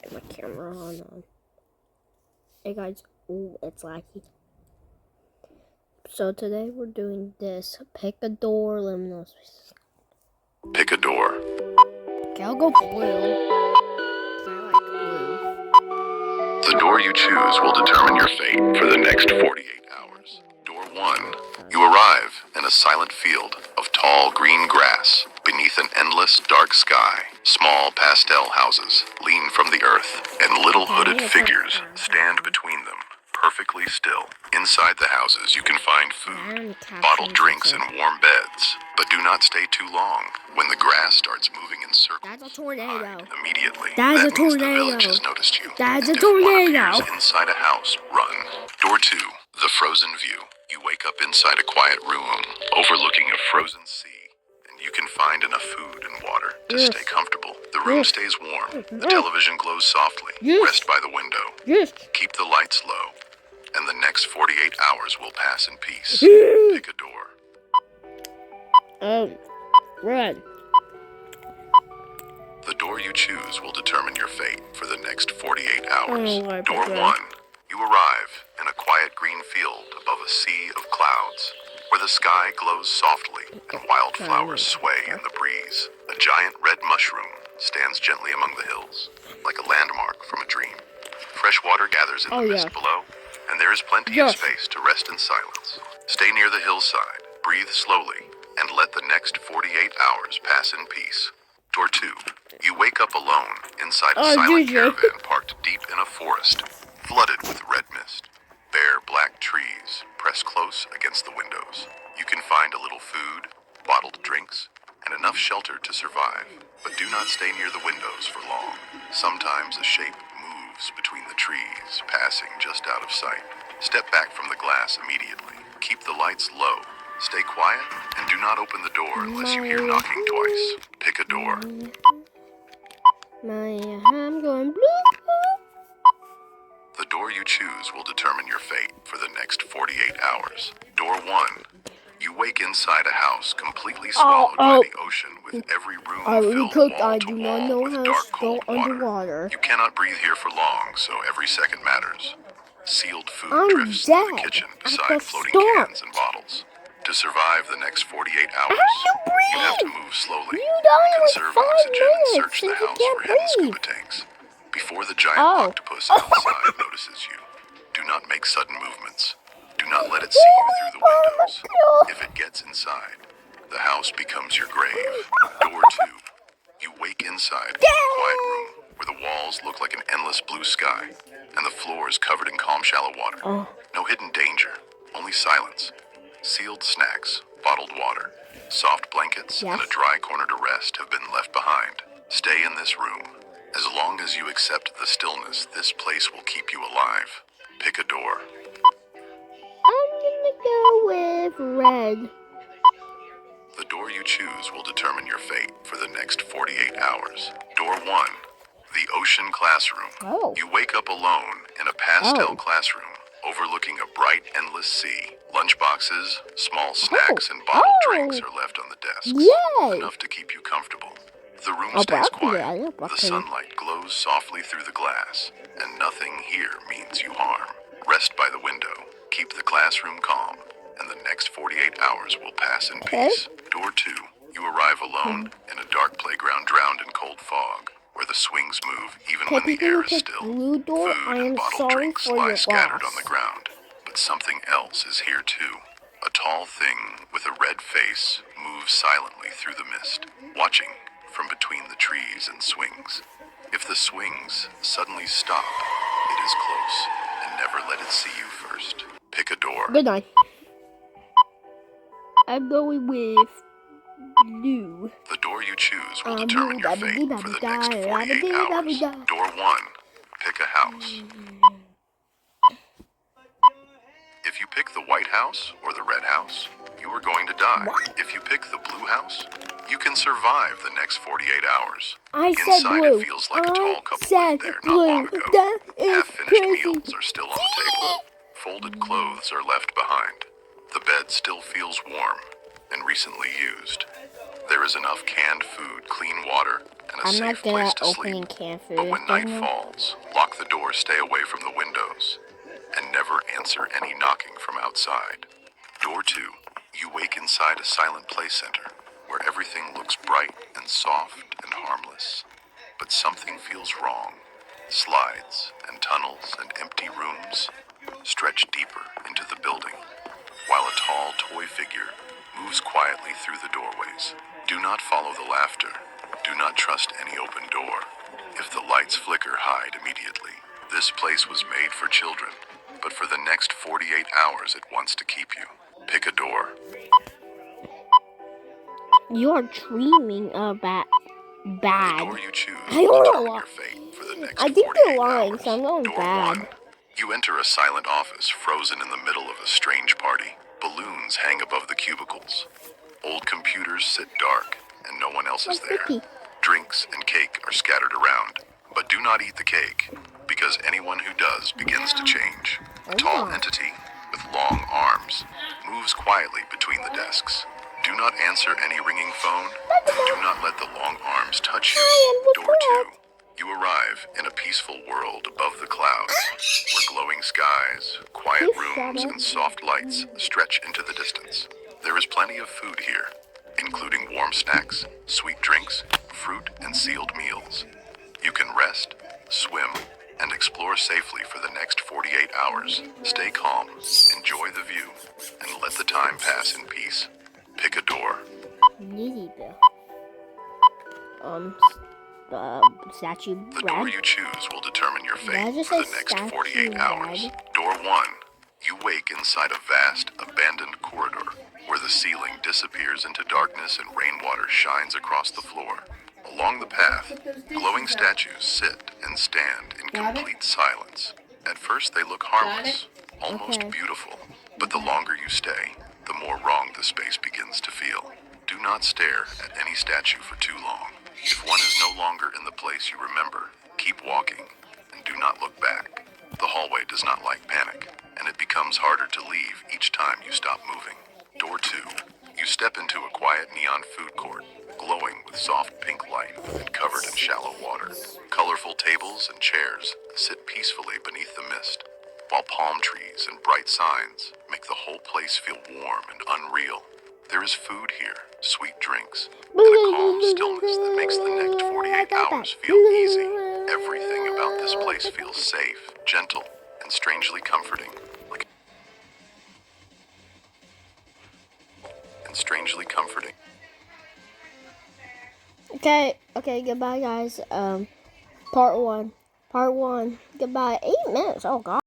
Get my camera on. Hey guys, ooh, it's laggy. So today we're doing this pick a door liminal space. Pick a door. Okay, I'll go blue. I like blue. The door you choose will determine your fate for the next 48 hours. Door 1. You arrive in a silent field of tall green grass beneath an endless dark sky. Small pastel houses lean from the earth, and little hooded figures stand between them, perfectly still. Inside the houses you can find food, bottled drinks, and warm beds. But do not stay too long. When the grass starts moving in circles, That's a tornado. hide immediately. That is a means the tornado. village has noticed you. That is And a if one tornado. appears inside a house, run. Door 2. The frozen view. You wake up inside a quiet room overlooking a frozen sea, and you can find enough food and water to stay comfortable. The room stays warm. The television glows softly. Rest by the window. Yes. Keep the lights low, and the next 48 hours will pass in peace. Pick a door. Red. The door you choose will determine your fate for the next 48 hours. I Door picked 1. You arrive in a quiet green field above a sea of clouds, where the sky glows softly and wildflowers sway in the breeze. A giant red mushroom stands gently among the hills, like a landmark from a dream. Fresh water gathers in the mist below, and there is plenty of space to rest in silence. Stay near the hillside, breathe slowly, and let the next 48 hours pass in peace. Door 2. You wake up alone inside a silent caravan parked deep in a forest, flooded with red mist. Bare black trees press close against the windows. You can find a little food, bottled drinks, and enough shelter to survive. But do not stay near the windows for long. Sometimes a shape moves between the trees, passing just out of sight. Step back from the glass immediately. Keep the lights low. Stay quiet, and do not open the door unless you hear knocking twice. Pick a door. I'm going blue. The door you choose will determine your fate for the next 48 hours. Door 1. You wake inside a house completely swallowed by the ocean, with every room filled wall to wall with dark cold water. You cannot breathe here for long, so every second matters. Sealed food drifts in the kitchen beside floating cans and bottles. To survive the next 48 hours, you have to move slowly, conserve oxygen, and search the house for hidden scuba tanks. Before the giant octopus outside notices you, do not make sudden movements. Do not let it see you through the windows. If it gets inside, the house becomes your grave. Door 2. You wake inside a quiet room where the walls look like an endless blue sky, and the floor is covered in calm, shallow water. No hidden danger, only silence. Sealed snacks, bottled water, soft blankets, and a dry corner to rest have been left behind. Stay in this room. As long as you accept the stillness, this place will keep you alive. Pick a door. I'm gonna go with red. The door you choose will determine your fate for the next 48 hours. Door 1. The ocean classroom. You wake up alone in a pastel classroom overlooking a bright, endless sea. Lunchboxes, small snacks, and bottled drinks are left on the desks. Enough to keep you comfortable. The room stays quiet. The sunlight glows softly through the glass, and nothing here means you harm. Rest by the window. Keep the classroom calm, and the next 48 hours will pass in peace. Door 2. You arrive alone in a dark playground drowned in cold fog, where the swings move even when the air is still. Food and bottled drinks lie scattered on the ground. But something else is here too. A tall thing with a red face moves silently through the mist, watching from between the trees and swings. If the swings suddenly stop, it is close, and never let it see you first. Pick a door. Good night. I'm going with blue. The door you choose will determine your fate for the next 48 hours. Door 1. Pick a house. If you pick the white house or the red house, you are going to die. If you pick the blue house, you can survive the next 48 hours. Inside blue. it feels like a tall couple lived there not long ago. Half-finished meals are still on the table. Folded clothes are left behind. The bed still feels warm and recently used. There is enough canned food, clean water, and a I'm safe not good place at to sleep. opening canned food. But when night thing. falls, lock the door, stay away from the windows, and never answer any knocking from outside. Door 2. You wake inside a silent play center where everything looks bright and soft and harmless. But something feels wrong. Slides and tunnels and empty rooms stretch deeper into the building, while a tall toy figure moves quietly through the doorways. Do not follow the laughter. Do not trust any open door. If the lights flicker, hide immediately. This place was made for children, but for the next 48 hours it wants to keep you. Pick a door. You are dreaming about The bad. door you choose I will don't determine know. your fate for the next I think 48 you're lying, hours. so I'm going Door bad. 1. You enter a silent office frozen in the middle of a strange party. Balloons hang above the cubicles. Old computers sit dark, and no one else is That's there. creepy. Drinks and cake are scattered around, but do not eat the cake, because anyone who does begins to change. A tall entity with long arms moves quietly between the desks. Do not answer any ringing phone. Do not let the long arms touch you. Door 2. You arrive in a peaceful world above the clouds, where glowing skies, quiet rooms, and soft lights stretch into the distance. There is plenty of food here, including warm snacks, sweet drinks, fruit, and sealed meals. You can rest, swim, and explore safely for the next 48 hours. Stay calm, enjoy the view, and let the time pass in peace. Pick a door. Nitty Bill. Statue The door bread. you choose will determine your Did I fate just for say the next statue 48 hours. bread? Door 1. You wake inside a vast, abandoned corridor where the ceiling disappears into darkness and rainwater shines across the floor. Along the path, glowing statues sit and stand in complete silence. At first they look harmless, almost Okay. beautiful, but the longer you stay, the more wrong the space begins to feel. Do not stare at any statue for too long. If one is no longer in the place you remember, keep walking and do not look back. The hallway does not like panic, and it becomes harder to leave each time you stop moving. Door 2. You step into a quiet neon food court, glowing with soft pink light and covered in shallow water. Colorful tables and chairs sit peacefully beneath the mist, while palm trees and bright signs make the whole place feel warm and unreal. There is food here, sweet drinks, and a calm stillness that makes the next 48 hours feel easy. Everything about this place feels safe, gentle, and strangely comforting. Okay, goodbye guys. Part one. Goodbye. 8 minutes. Oh god.